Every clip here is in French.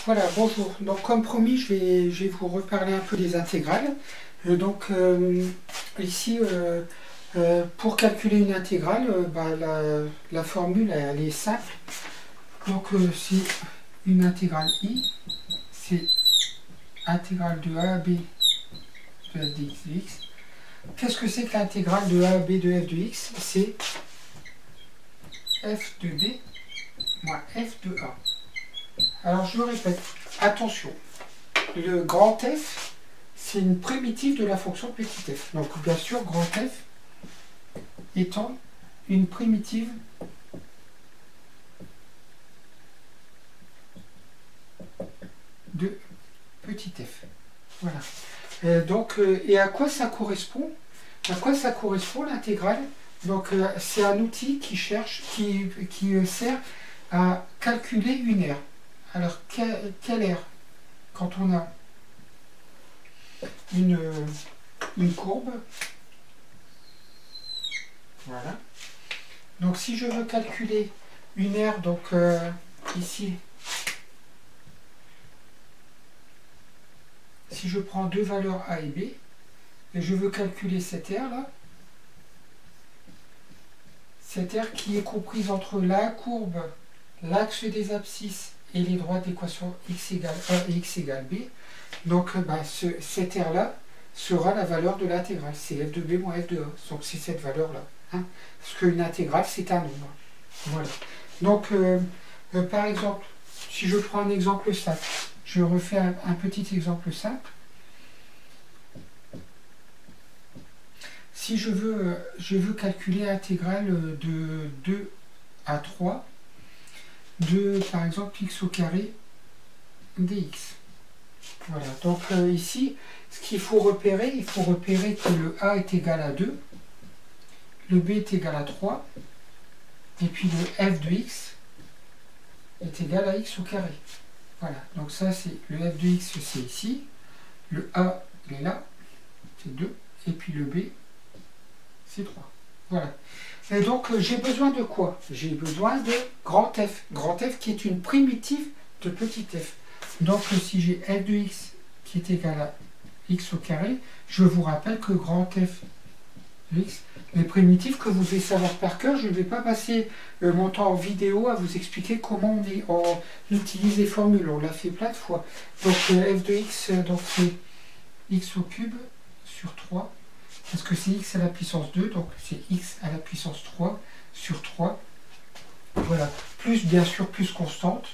Voilà, bonjour. Donc comme promis, je vais vous reparler un peu des intégrales. Ici, pour calculer une intégrale, la formule elle est simple. Donc c'est une intégrale I, c'est intégrale de A à B de f de x de x. Qu'est-ce que c'est que l'intégrale de A à B de f de x? C'est f de B moins f de A. Alors je le répète, attention, le grand F, c'est une primitive de la fonction petit f. Donc bien sûr, grand F étant une primitive de petit f. Voilà. Et à quoi ça correspond? À quoi ça correspond l'intégrale? Donc c'est un outil qui sert à calculer une aire. Alors quelle aire? Quand on a une courbe, voilà. Donc si je veux calculer une aire, donc ici, si je prends deux valeurs A et B, et je veux calculer cette aire là, cette aire qui est comprise entre la courbe, l'axe des abscisses et les droites d'équation x égale A et x égale B, donc cette aire là sera la valeur de l'intégrale, c'est f de B moins f de A, donc c'est cette valeur là, hein, parce qu'une intégrale c'est un nombre. Voilà. Donc par exemple, si je prends un exemple simple, je refais un petit exemple simple. Si je veux calculer l'intégrale de 2 à 3 de, par exemple, x au carré dx. Voilà, donc ici, ce qu'il faut repérer, il faut repérer que le a est égal à 2, le b est égal à 3, et puis le f de x est égal à x au carré. Voilà, donc ça c'est le f de x, c'est ici, le a il est là, c'est 2, et puis le b c'est 3. Voilà. Et donc j'ai besoin de quoi? J'ai besoin de grand F. Grand F qui est une primitive de petit f. Donc si j'ai f de x qui est égal à x au carré, je vous rappelle que grand F de x, les primitives que vous devez savoir par cœur, je ne vais pas passer mon temps en vidéo à vous expliquer comment on utilise les formules. On l'a fait plein de fois. Donc f de x, donc c'est x au cube sur 3. Parce que c'est x à la puissance 2, donc c'est x à la puissance 3 sur 3. Voilà. Plus, bien sûr, plus constante.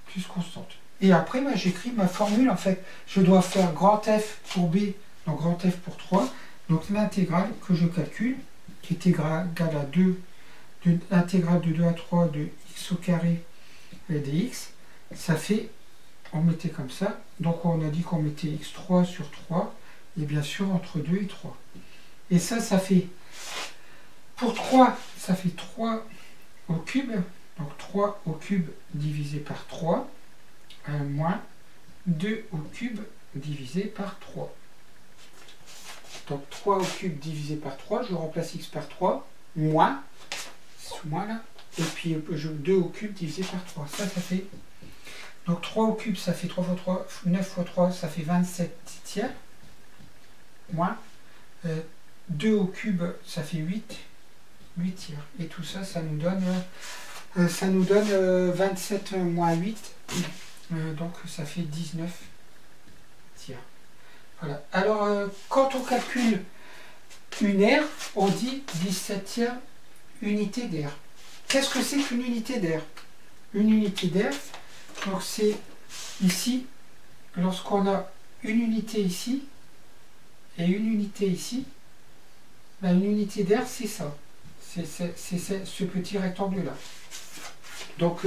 Plus constante. Et après, j'écris ma formule, en fait. Je dois faire grand F pour B, donc grand F pour 3. Donc l'intégrale que je calcule, qui est égale à 2, l'intégrale de 2 à 3 de x au carré dx, ça fait, on mettait comme ça. Donc on a dit qu'on mettait x3 sur 3, et bien sûr entre 2 et 3. Et ça fait, pour 3, ça fait 3 au cube, donc 3 au cube divisé par 3, moins 2 au cube divisé par 3. Donc 3 au cube divisé par 3, je remplace x par 3, moins, ce moins là, et puis 2 au cube divisé par 3. Ça fait, donc 3 au cube, ça fait 3 fois 3, 9 fois 3, ça fait 27 tiers, moins 2 au cube, ça fait 8 tiers. Et tout ça, ça nous donne 27 moins 8, donc ça fait 19 tiers. Voilà. Alors, quand on calcule une aire, on dit 17 tiers unité d'aire. Qu'est-ce que c'est qu'une unité d'aire? Une unité d'aire, donc c'est ici, lorsqu'on a une unité ici et une unité ici, une unité d'aire, c'est ça. C'est ce petit rectangle-là. Donc,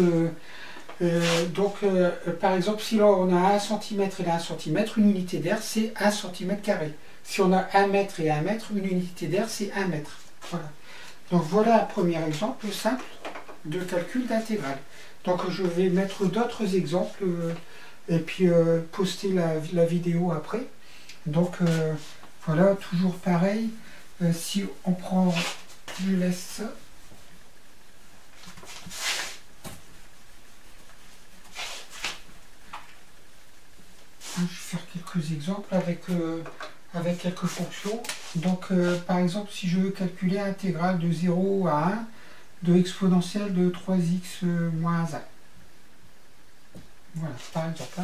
par exemple, si là on a 1 cm et là 1 cm, une unité d'aire, c'est 1 cm carré. Si on a 1 mètre et 1 mètre, une unité d'aire, c'est 1 mètre. Voilà. Donc voilà un premier exemple simple de calcul d'intégrale. Donc je vais mettre d'autres exemples et puis poster la vidéo après. Donc voilà, toujours pareil. Si on prend, je laisse ça. Je vais faire quelques exemples avec quelques fonctions. Donc, par exemple, si je veux calculer l'intégrale de 0 à 1 de exponentielle de 3x moins 1. Voilà, par exemple.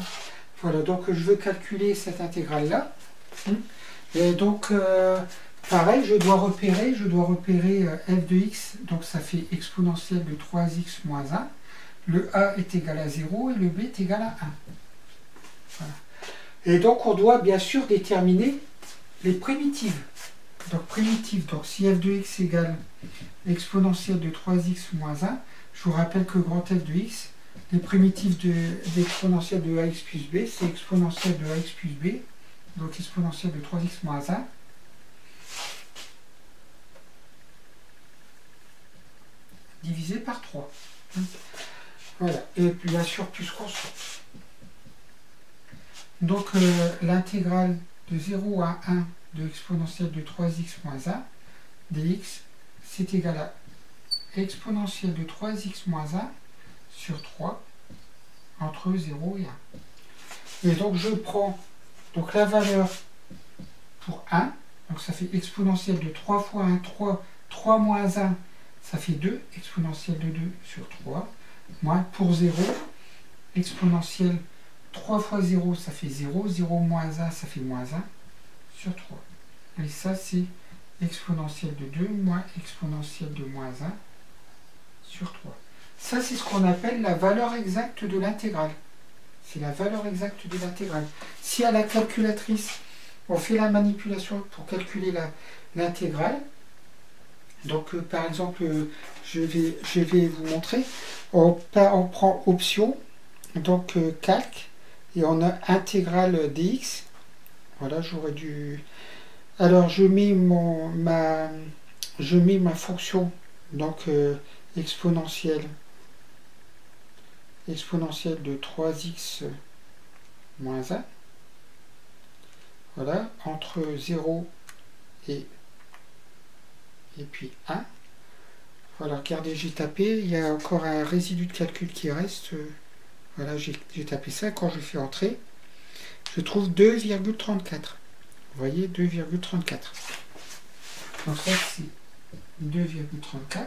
Voilà, donc je veux calculer cette intégrale-là. Et donc, pareil, je dois repérer f de x, donc ça fait exponentielle de 3x moins 1. Le a est égal à 0 et le b est égal à 1. Voilà. Et donc, on doit bien sûr déterminer les primitives. Donc, primitives, donc si f de x égale exponentielle de 3x moins 1, je vous rappelle que grand F de x, les primitives d'exponentielle de ax plus b, c'est exponentielle de ax plus b, donc exponentielle de 3x moins 1, divisé par 3. Voilà, et puis bien sûr plus constante. Donc l'intégrale de 0 à 1 de exponentielle de 3x moins 1 dx, c'est égal à exponentielle de 3x moins 1 sur 3 entre 0 et 1. Et donc je prends donc la valeur pour 1, donc ça fait exponentielle de 3 fois 1, 3 moins 1, ça fait 2, exponentielle de 2 sur 3, moins pour 0, exponentielle 3 fois 0, ça fait 0, 0 moins 1, ça fait moins 1 sur 3. Et ça, c'est exponentielle de 2 moins exponentielle de moins 1 sur 3. Ça, c'est ce qu'on appelle la valeur exacte de l'intégrale. C'est la valeur exacte de l'intégrale. Si à la calculatrice, on fait la manipulation pour calculer l'intégrale, donc par exemple, je vais vous montrer, on prend option, donc calque, et on a intégrale dx. Voilà, j'aurais dû... Alors je mets ma fonction, donc exponentielle de 3x moins 1, voilà, entre 0 et puis 1. Voilà, regardez, j'ai tapé, il y a encore un résidu de calcul qui reste. Voilà, j'ai tapé ça, quand je fais entrer, je trouve 2,34. Vous voyez, 2,34. Donc ça, c'est 2,34.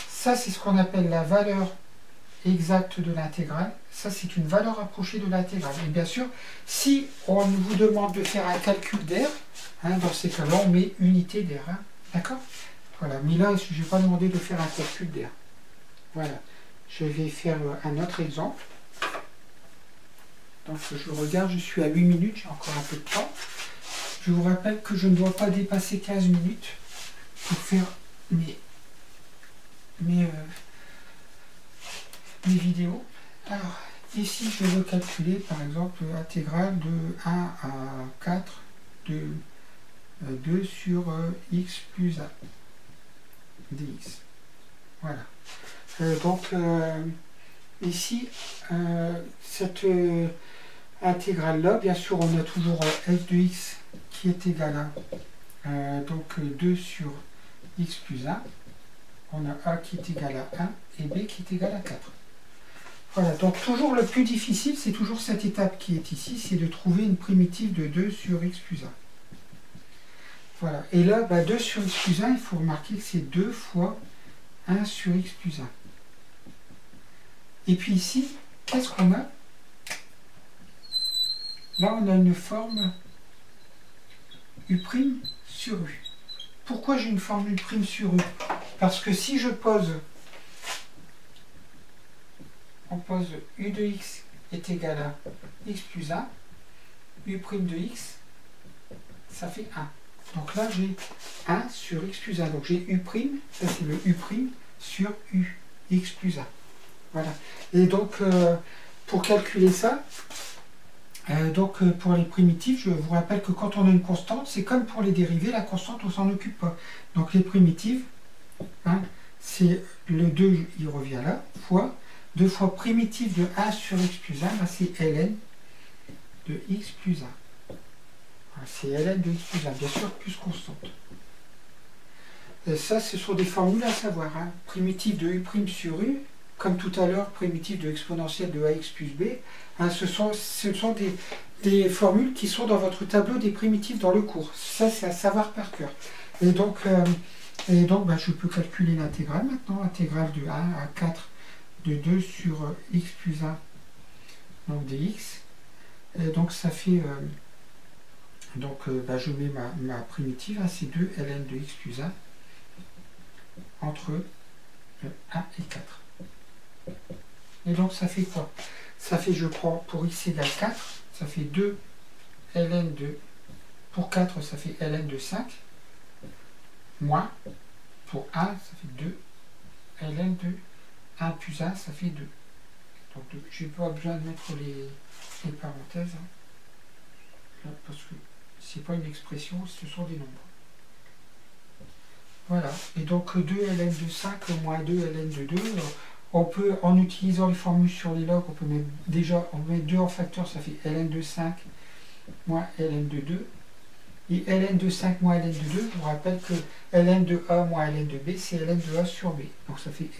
Ça, c'est ce qu'on appelle la valeur exacte de l'intégrale. Ça, c'est une valeur approchée de l'intégrale. Et bien sûr, si on vous demande de faire un calcul d'air, dans ces cas-là, on met unité d'air. D'accord? Voilà. Mais là, je n'ai pas demandé de faire un calcul d'air. Voilà. Je vais faire un autre exemple. Donc, je regarde, je suis à 8 minutes, j'ai encore un peu de temps. Je vous rappelle que je ne dois pas dépasser 15 minutes pour faire mes vidéos. Alors, ici, je veux calculer, par exemple, l'intégrale de 1 à 4 de 2 sur x plus 1 dx. Voilà. Donc, ici, cette intégrale-là, bien sûr, on a toujours f de x qui est égal à donc 2 sur x plus 1. On a a qui est égal à 1 et b qui est égal à 4. Voilà, donc toujours le plus difficile, c'est toujours cette étape qui est ici, c'est de trouver une primitive de 2 sur x plus 1. Voilà, et là, 2 sur x plus 1, il faut remarquer que c'est 2 fois 1 sur x plus 1. Et puis ici, qu'est-ce qu'on a? Là, on a une forme U' sur U. Pourquoi j'ai une forme U' sur U? Parce que si je pose, on pose U de x est égal à x plus 1, U' de x, ça fait 1. Donc là, j'ai 1 sur x plus 1. Donc j'ai U', ça c'est le U' sur U, x plus 1. Voilà. Et donc, pour calculer ça, pour les primitives, je vous rappelle que quand on a une constante, c'est comme pour les dérivés, la constante, on s'en occupe pas. Donc les primitives, c'est le 2, il revient là, fois 2 fois primitive de 1 sur x plus 1, c'est ln de x plus 1. C'est ln de x plus 1, bien sûr, plus constante. Et ça, ce sont des formules à savoir. Primitive de U' sur U, comme tout à l'heure, primitive de exponentielle de ax plus b. Ce sont des formules qui sont dans votre tableau des primitives dans le cours. Ça, c'est à savoir par cœur. Et donc, bah, je peux calculer l'intégrale maintenant. Intégrale de 1 à 4 de 2 sur x plus 1, donc dx. Et donc, ça fait... bah, je mets ma primitive, hein, c'est 2 ln de x plus 1 entre 1 et 4. Et donc, ça fait quoi? Ça fait, je prends pour x égale 4, ça fait 2 ln de... Pour 4, ça fait ln de 5, moins, pour 1, ça fait 2 ln de 1 plus 1, ça fait 2. Donc, je n'ai pas besoin de mettre les parenthèses, hein, là, parce que c'est pas une expression, ce sont des nombres. Voilà, et donc 2 ln de 5 moins 2 ln de 2, on peut, en utilisant les formules sur les logs, on peut mettre déjà, on met 2 en facteur, ça fait ln de 5 moins ln de 2. Et ln de 5 moins ln de 2, je vous rappelle que ln de A moins ln de B, c'est ln de A sur B. Donc ça fait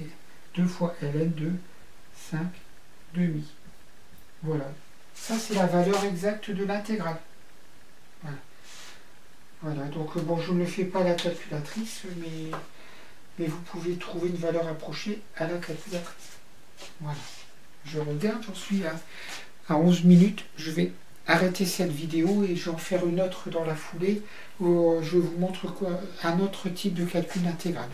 2 fois ln de 5 demi. Voilà. Ça, c'est la valeur exacte de l'intégrale. Voilà. Voilà. Donc, bon, je ne le fais pas à la calculatrice, mais vous pouvez trouver une valeur approchée à la calculatrice. Voilà. Je regarde, j'en suis à 11 minutes. Je vais arrêter cette vidéo et je vais en faire une autre dans la foulée où je vous montre un autre type de calcul intégrale.